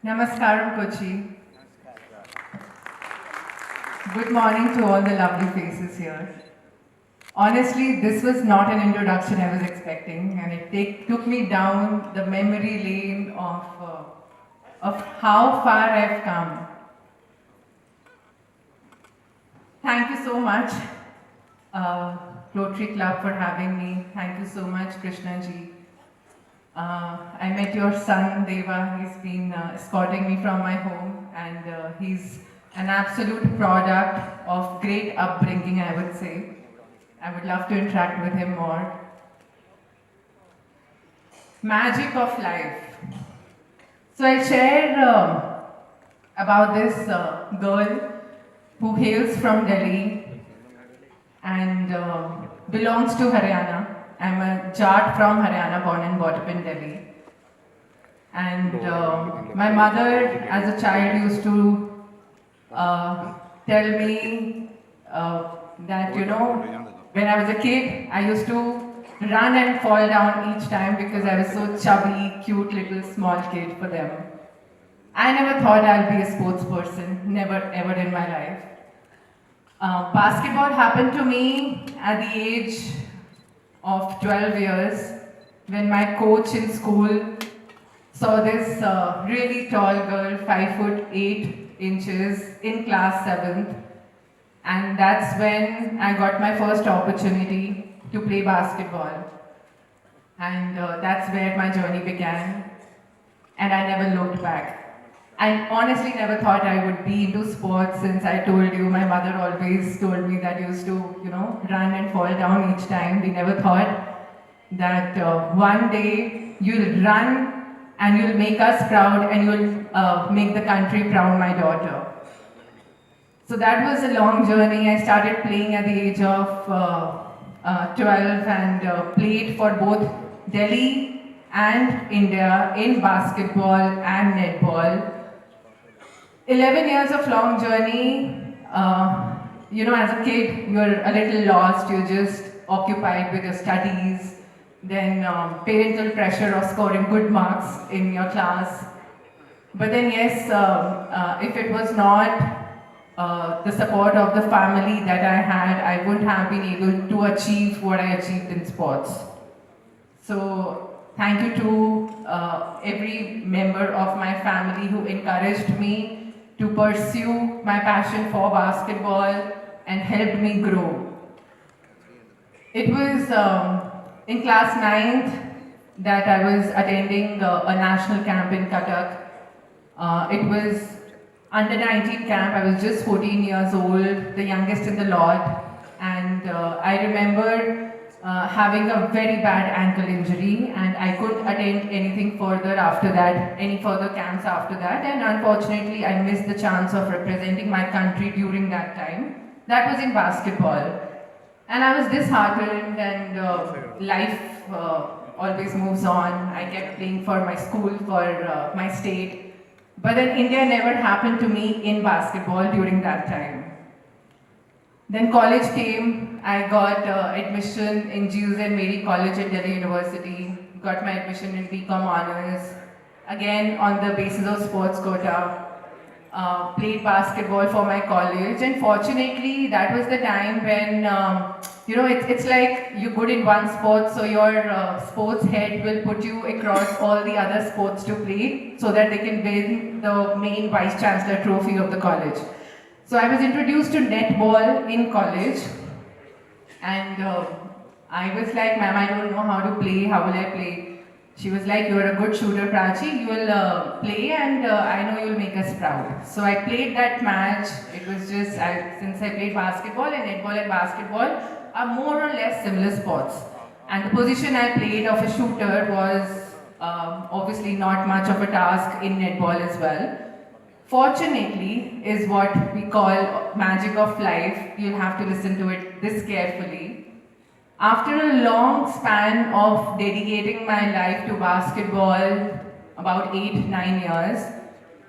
Namaskaram, Kochi. Good morning to all the lovely faces here. Honestly, this was not an introduction I was expecting, and took me down the memory lane of how far I've come. Thank you so much, uh, Rotary Club, for having me. Thank you so much, Krishna ji. I met your son, Deva. He's been escorting me from my home, and he's an absolute product of great upbringing, I would say. I would love to interact with him more. Magic of life. So I'll share about this girl who hails from Delhi and belongs to Haryana. I'm a Jat from Haryana, born and brought up in Delhi. And my mother, as a child, used to tell me that, when I was a kid, I used to run and fall down each time because I was so chubby, cute, little, small kid for them. I never thought I'll be a sports person, never, ever in my life. Basketball happened to me at the age of 12 years when my coach in school saw this really tall girl, 5'8" in class 7th. And that's when I got my first opportunity to play basketball. And that's where my journey began. And I never looked back. I honestly never thought I would be into sports since I told you my mother always told me that I used to, run and fall down each time. We never thought that one day you'll run and you'll make us proud and you'll make the country proud, my daughter. So that was a long journey. I started playing at the age of 12 and played for both Delhi and India in basketball and netball. 11 years of long journey. As a kid, you're a little lost. You're just occupied with your studies. Then parental pressure of scoring good marks in your class. But then yes, if it was not the support of the family that I had, I wouldn't have been able to achieve what I achieved in sports. So thank you to every member of my family who encouraged me to pursue my passion for basketball and helped me grow. It was in class 9th that I was attending a national camp in Cuttack. It was under 19 camp. I was just 14 years old, the youngest in the lot. And I remember having a very bad ankle injury, and I couldn't attend anything further after that, any further camps after that. And unfortunately, I missed the chance of representing my country during that time. That was in basketball. And I was disheartened, and life always moves on. I kept playing for my school, for my state. But then India never happened to me in basketball during that time. Then college came. I got admission in Jews and Mary College at Delhi University. Got my admission in BCom honors. Again on the basis of sports quota. Played basketball for my college, and fortunately that was the time when it's like you're good in one sport, so your sports head will put you across all the other sports to play so that they can win the main vice chancellor trophy of the college. So I was introduced to netball in college, and I was like, ma'am, I don't know how to play, how will I play? She was like, you're a good shooter, Prachi, you will play, and I know you'll make us proud. So I played that match. It was just, since I played basketball, and netball and basketball are more or less similar sports. And the position I played of a shooter was obviously not much of a task in netball as well. Fortunately is what we call magic of life. You'll have to listen to it this carefully. After a long span of dedicating my life to basketball, about 8-9 years,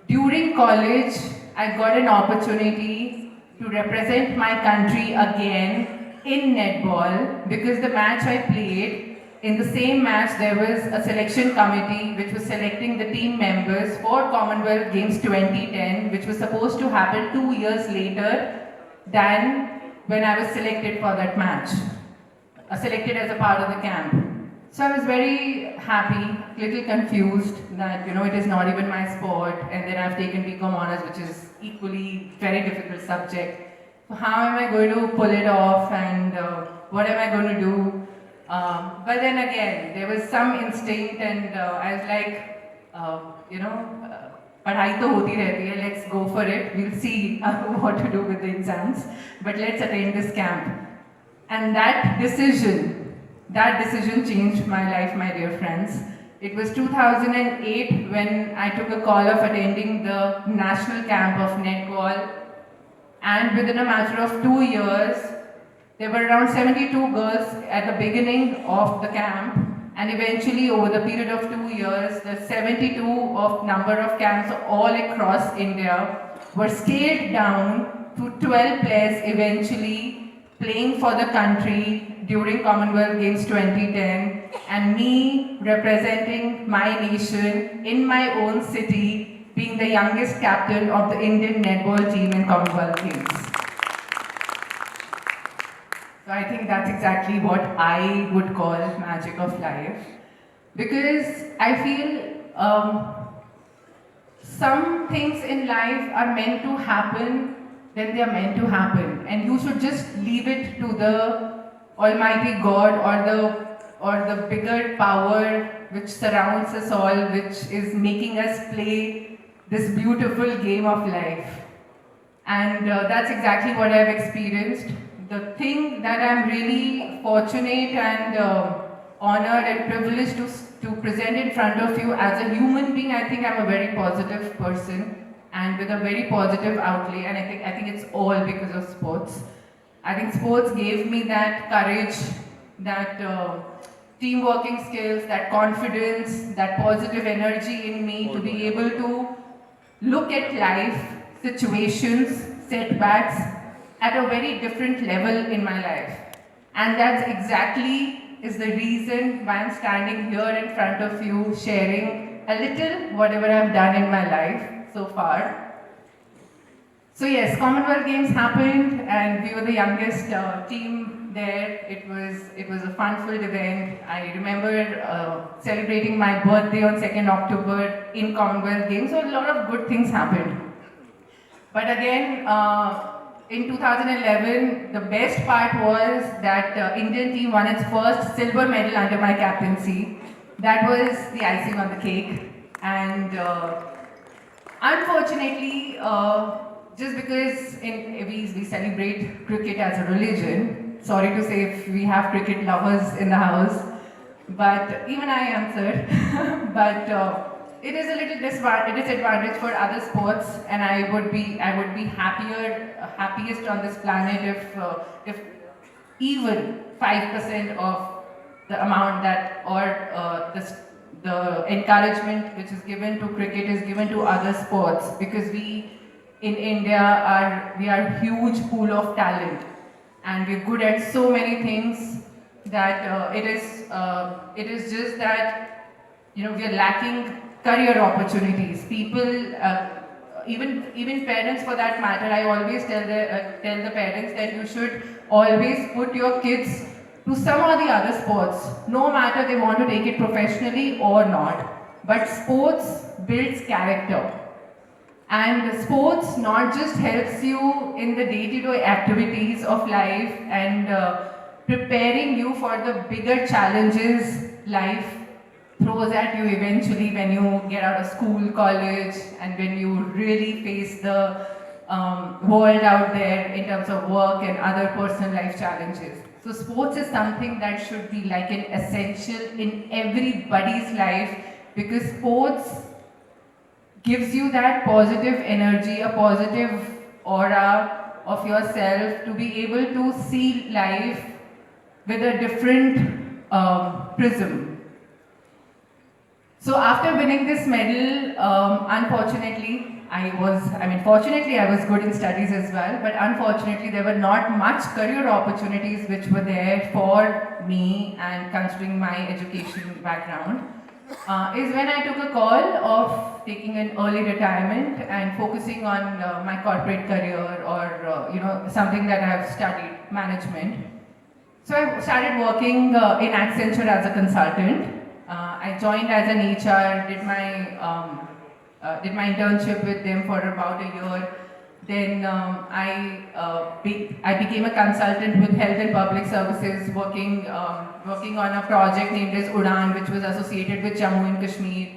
during college, I got an opportunity to represent my country again in netball because the match I played, in the same match, there was a selection committee which was selecting the team members for Commonwealth Games 2010, which was supposed to happen 2 years later than when I was selected for that match, selected as a part of the camp. So I was very happy, little confused that, it is not even my sport, and then I've taken BCom Honors, which is equally very difficult subject. So how am I going to pull it off, and what am I going to do? But then again, there was some instinct, and I was like, पढ़ाई तो होती रहती है, let's go for it. We'll see what to do with the exams, but let's attend this camp. And that decision changed my life, my dear friends. It was 2008 when I took a call of attending the national camp of netball, and within a matter of 2 years, there were around 72 girls at the beginning of the camp, and eventually over the period of 2 years, the 72 of number of camps all across India were scaled down to 12 players eventually playing for the country during Commonwealth Games 2010, and me representing my nation in my own city, being the youngest captain of the Indian netball team in Commonwealth Games. So I think that's exactly what I would call magic of life, because I feel some things in life are meant to happen when they are meant to happen, and you should just leave it to the Almighty God or the bigger power which surrounds us all, which is making us play this beautiful game of life. And that's exactly what I've experienced. The thing that I'm really fortunate and honored and privileged to present in front of you as a human being, I think I'm a very positive person and with a very positive outlay, and I think it's all because of sports. I think sports gave me that courage, that team working skills, that confidence, that positive energy in me to be able to look at life, situations, setbacks at a very different level in my life. And that's exactly is the reason why I'm standing here in front of you sharing a little whatever I've done in my life so far. So yes, Commonwealth Games happened and we were the youngest team there. It was a fun-filled event. I remember celebrating my birthday on 2nd October in Commonwealth Games, so a lot of good things happened. But again, in 2011, the best part was that Indian team won its first silver medal under my captaincy. That was the icing on the cake. And unfortunately, just because we celebrate cricket as a religion, sorry to say if we have cricket lovers in the house, but even I answered, but it is a little disadvantage for other sports, and I would be happiest on this planet if even 5% of the amount that or the encouragement which is given to cricket is given to other sports, because we in India are a huge pool of talent, and we're good at so many things that it is just that we are lacking career opportunities. People, even parents for that matter, I always tell the parents that you should always put your kids to some or the other sports, no matter they want to take it professionally or not. But sports builds character. And sports not just helps you in the day-to-day activities of life and preparing you for the bigger challenges life throws at you eventually when you get out of school, college, and when you really face the world out there in terms of work and other personal life challenges. So sports is something that should be like an essential in everybody's life, because sports gives you that positive energy, a positive aura of yourself to be able to see life with a different prism. So after winning this medal, fortunately I was good in studies as well, but unfortunately there were not much career opportunities which were there for me, and considering my education background, is when I took a call of taking an early retirement and focusing on my corporate career, or something that I have studied, management. So I started working in Accenture as a consultant. I joined as an HR, did my internship with them for about a year. Then I became a consultant with Health and Public Services, working on a project named as Udan, which was associated with Jammu and Kashmir.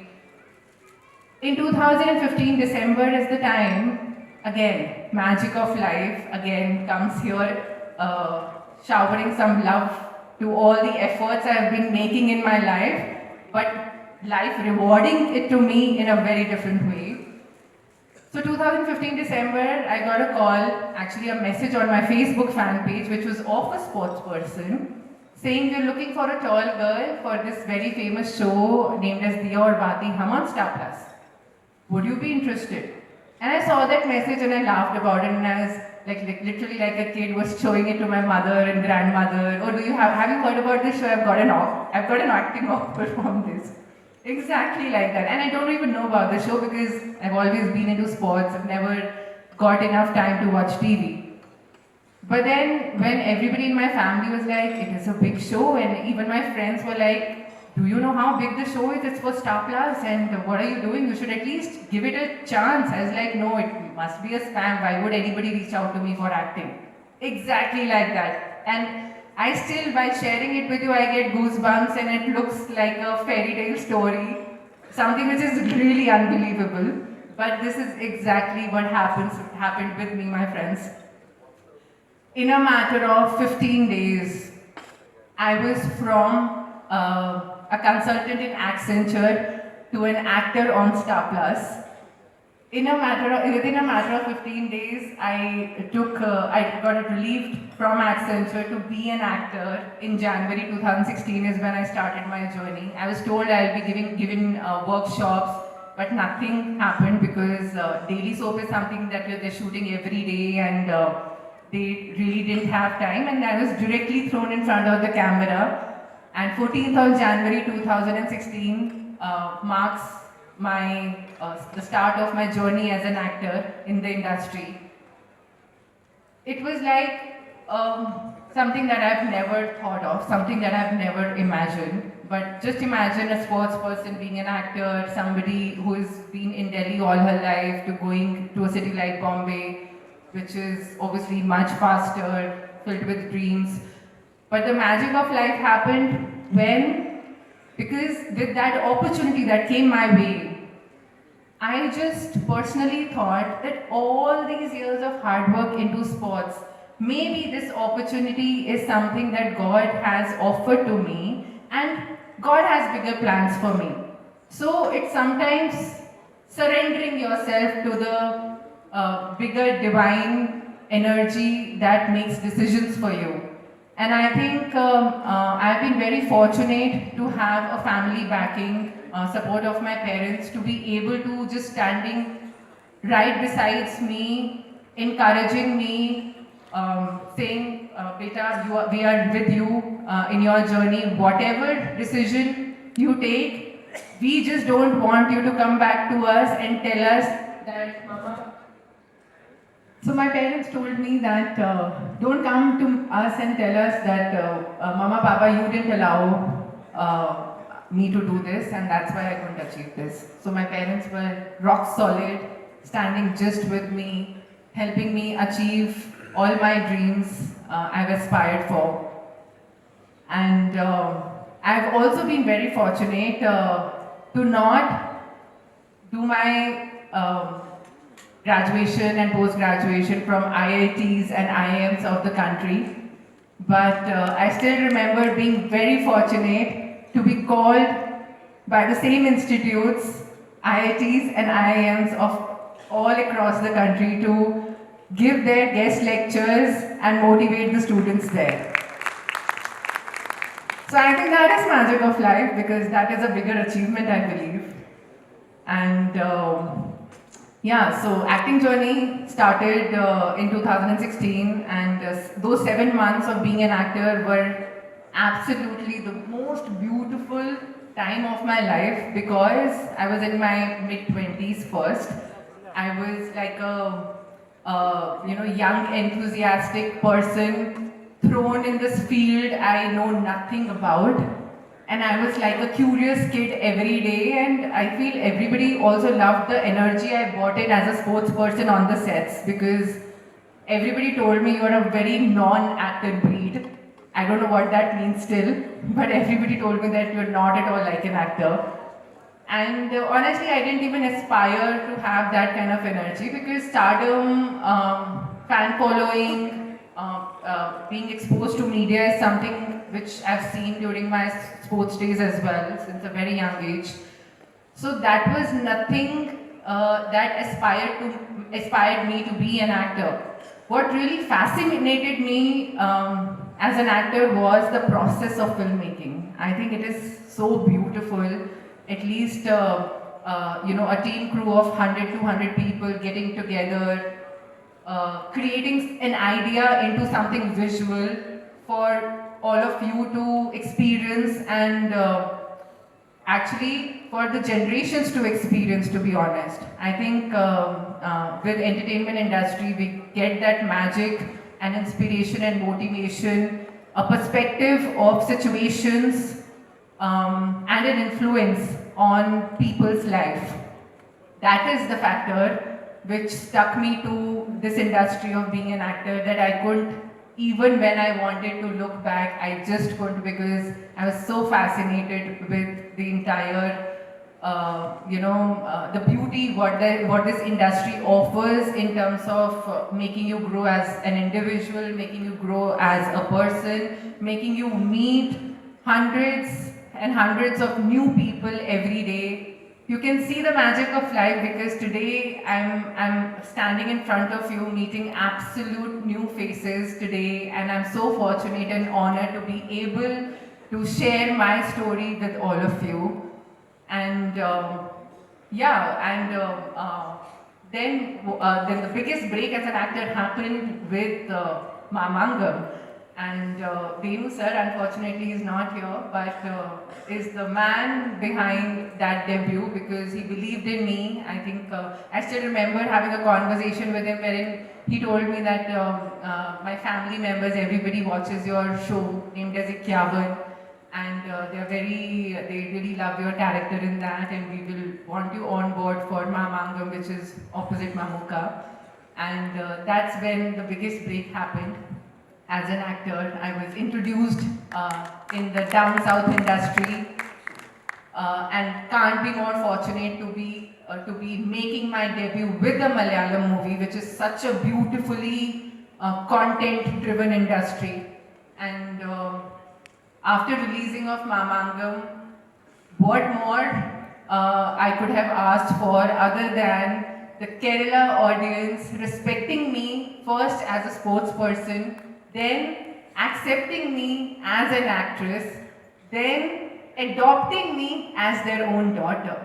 In 2015 December is the time, again, magic of life again comes here, showering some love to all the efforts I have been making in my life, but life rewarding it to me in a very different way. So 2015 December, I got a call, actually a message on my Facebook fan page, which was of a sports person, saying we're looking for a tall girl for this very famous show named as Diya Aur Baatein Hum on Star Plus. Would you be interested? And I saw that message and I laughed about it, and I was literally like a kid was showing it to my mother and grandmother. Oh, have you heard about this show? I've got an acting offer from this. Exactly like that. And I don't even know about the show because I've always been into sports. I've never got enough time to watch TV. But then when everybody in my family was like, it is a big show, and even my friends were like, do you know how big the show is? It's for Star Plus, and what are you doing? You should at least give it a chance. I was like, no, it must be a scam. Why would anybody reach out to me for acting? Exactly like that. And I still, by sharing it with you, I get goosebumps, and it looks like a fairy tale story, something which is really unbelievable. But this is exactly what happened with me, my friends. In a matter of 15 days, I was from a consultant in Accenture to an actor on Star Plus. Within a matter of 15 days, I got relieved from Accenture to be an actor. In January 2016 is when I started my journey. I was told I'll be given workshops, but nothing happened because daily soap is something that they're shooting every day, and they really didn't have time, and I was directly thrown in front of the camera. And 14th of January 2016 marks the start of my journey as an actor in the industry. It was like something that I've never thought of, something that I've never imagined. But just imagine a sports person being an actor, somebody who has been in Delhi all her life, to going to a city like Bombay, which is obviously much faster, filled with dreams. But the magic of life happened because with that opportunity that came my way, I just personally thought that all these years of hard work into sports, maybe this opportunity is something that God has offered to me, and God has bigger plans for me. So it's sometimes surrendering yourself to the bigger divine energy that makes decisions for you. And I think I've been very fortunate to have a family backing, support of my parents, to be able to just standing right beside me, encouraging me, saying, Beta, we are with you in your journey. Whatever decision you take, we just don't want you to come back to us and tell us that, Mama. So my parents told me that don't come to us and tell us that Mama, Papa, you didn't allow me to do this, and that's why I couldn't achieve this. So my parents were rock solid, standing just with me, helping me achieve all my dreams I've aspired for. And I've also been very fortunate to not do my graduation and post-graduation from IITs and IIMs of the country. But I still remember being very fortunate to be called by the same institutes, IITs and IIMs of all across the country, to give their guest lectures and motivate the students there. So I think that is magic of life because that is a bigger achievement, I believe. And yeah, so acting journey started in 2016, and those 7 months of being an actor were absolutely the most beautiful time of my life because I was in my mid 20s first. I was like a young enthusiastic person thrown in this field I know nothing about, and I was like a curious kid every day, and I feel everybody also loved the energy I brought in as a sports person on the sets because everybody told me you're a very non-actor breed. I don't know what that means still, but everybody told me that you're not at all like an actor. And honestly, I didn't even aspire to have that kind of energy because stardom, fan following, being exposed to media is something which I've seen during my sports days as well since a very young age. So that was nothing that aspired me to be an actor. What really fascinated me as an actor was the process of filmmaking. I think it is so beautiful. At least a team crew of 100, 200 people getting together, creating an idea into something visual for all of you to experience and actually for the generations to experience, to be honest. I think with entertainment industry we get that magic and inspiration and motivation, a perspective of situations, and an influence on people's life. That is the factor which stuck me to this industry of being an actor, that I couldn't, even when I wanted to look back, I just couldn't because I was so fascinated with the entire, the beauty what this industry offers in terms of making you grow as an individual, making you grow as a person, making you meet hundreds and hundreds of new people every day. You can see the magic of life because today I'm standing in front of you meeting absolute new faces today, and I'm so fortunate and honored to be able to share my story with all of you. And then the biggest break as an actor happened with Mamangam. And Venu sir, unfortunately, is not here, but is the man behind that debut because he believed in me. I think I still remember having a conversation with him wherein he told me that my family members, everybody watches your show named as Ikyavan, and they really love your character in that, and we will want you on board for Mamangam, which is opposite Mamuka. And that's when the biggest break happened as an actor. I was introduced in the down south industry, and can't be more fortunate to be making my debut with the Malayalam movie, which is such a beautifully content-driven industry. And after releasing of Mamangam, what more I could have asked for other than the Kerala audience respecting me first as a sports person, then accepting me as an actress, then adopting me as their own daughter.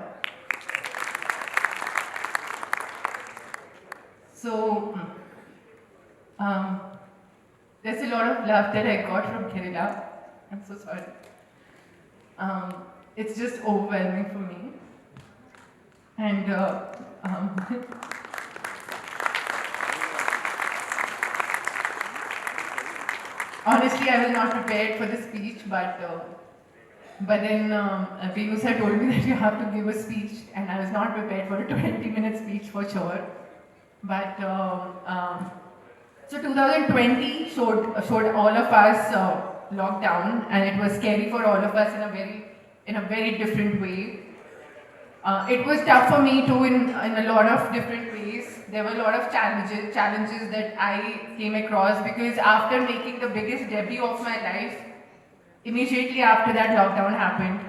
So, there's a lot of love that I got from Kerala. I'm so sorry. It's just overwhelming for me. And honestly, I was not prepared for the speech, but then Venu sir told me that you have to give a speech, and I was not prepared for a 20-minute speech for sure. But so 2020 showed all of us lockdown, and it was scary for all of us in a very different way. It was tough for me too in a lot of different ways. There were a lot of challenges that I came across because after making the biggest debut of my life, immediately after that lockdown happened,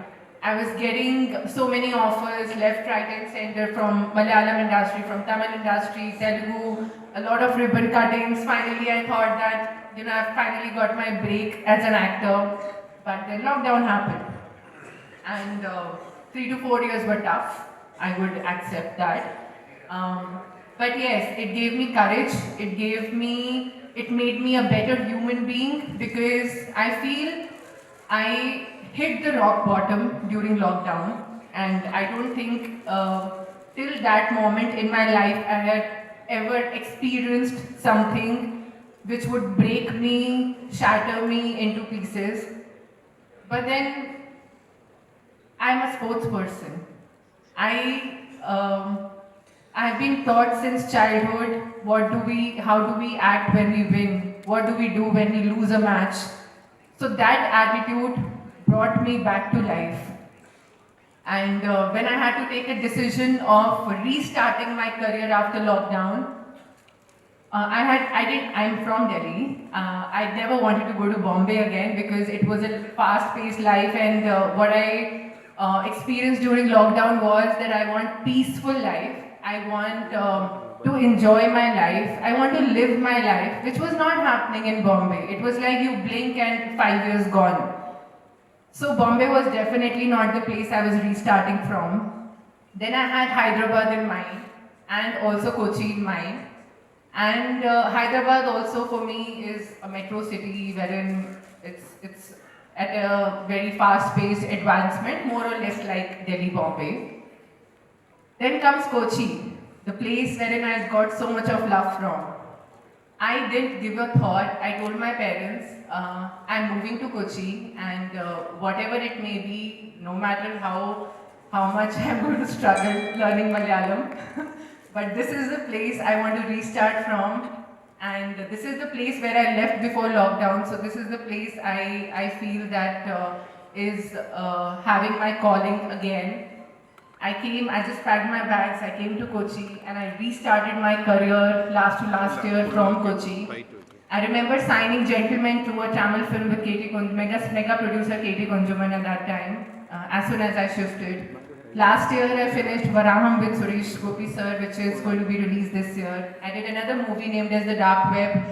I was getting so many offers left, right and center from Malayalam industry, from Tamil industry, Telugu, a lot of ribbon cuttings. Finally I thought that, I've finally got my break as an actor. But then lockdown happened. And 3 to 4 years were tough. I would accept that. But yes, it gave me courage. It made me a better human being because I feel I hit the rock bottom during lockdown, and I don't think till that moment in my life I had ever experienced something which would break me, shatter me into pieces. But then I'm a sports person. I I've been taught since childhood how do we act when we win? What do we do when we lose a match? So that attitude brought me back to life. And when I had to take a decision of restarting my career after lockdown, I'm from Delhi. I never wanted to go to Bombay again because it was a fast-paced life, and what I experienced during lockdown was that I want peaceful life. I want to enjoy my life. I want to live my life, which was not happening in Bombay. It was like you blink and 5 years gone. So Bombay was definitely not the place I was restarting from. Then I had Hyderabad in mind and also Kochi in mind. And Hyderabad also for me is a metro city wherein it's at a very fast-paced advancement, more or less like Delhi, Bombay. Then comes Kochi, the place wherein I got so much of love from. I didn't give a thought. I told my parents, I'm moving to Kochi, and whatever it may be, no matter how much I'm going to struggle learning Malayalam, but this is the place I want to restart from, and this is the place where I left before lockdown. So this is the place I feel that is having my calling again. I just packed my bags, I came to Kochi, and I restarted my career last year from Kochi. I remember signing Gentleman to a Tamil film with mega producer KT Kunjuman at that time, as soon as I shifted. Last year I finished Varaham with Suresh Gopi sir, which is going to be released this year. I did another movie named as The Dark Web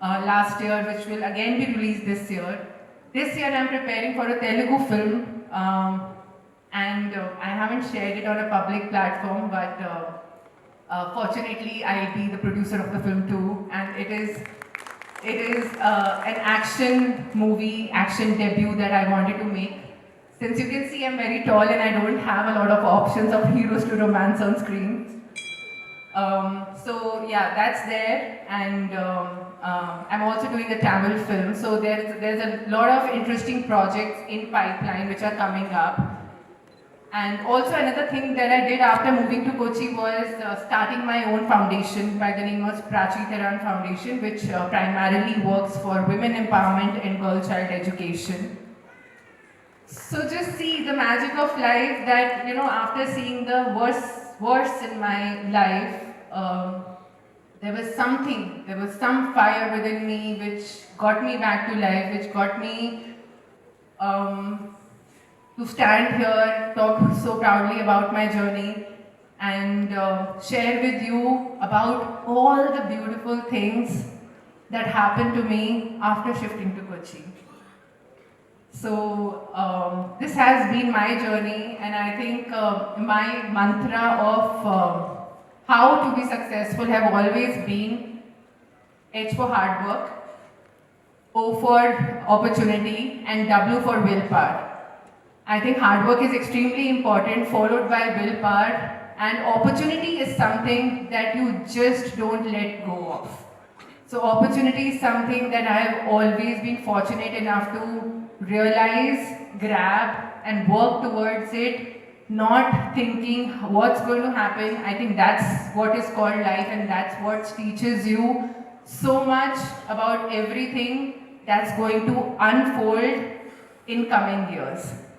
last year, which will again be released this year. This year I'm preparing for a Telugu film. And I haven't shared it on a public platform, but fortunately I'll be the producer of the film too, and it is an action movie, action debut that I wanted to make. Since you can see I'm very tall and I don't have a lot of options of heroes to romance on screen. So yeah, that's there, and I'm also doing a Tamil film. So there's a lot of interesting projects in pipeline which are coming up. And also another thing that I did after moving to Kochi was starting my own foundation by the name of Prachi Theran Foundation, which primarily works for women empowerment and girl child education. So just see the magic of life that, after seeing the worst in my life, there was some fire within me which got me back to life, which got me to stand here, talk so proudly about my journey, and share with you about all the beautiful things that happened to me after shifting to Kochi. So this has been my journey, and I think my mantra of how to be successful have always been H for hard work, O for opportunity, and W for willpower. I think hard work is extremely important, followed by willpower, and opportunity is something that you just don't let go of. So opportunity is something that I have always been fortunate enough to realize, grab, and work towards it, not thinking what's going to happen. I think that's what is called life, and that's what teaches you so much about everything that's going to unfold in coming years.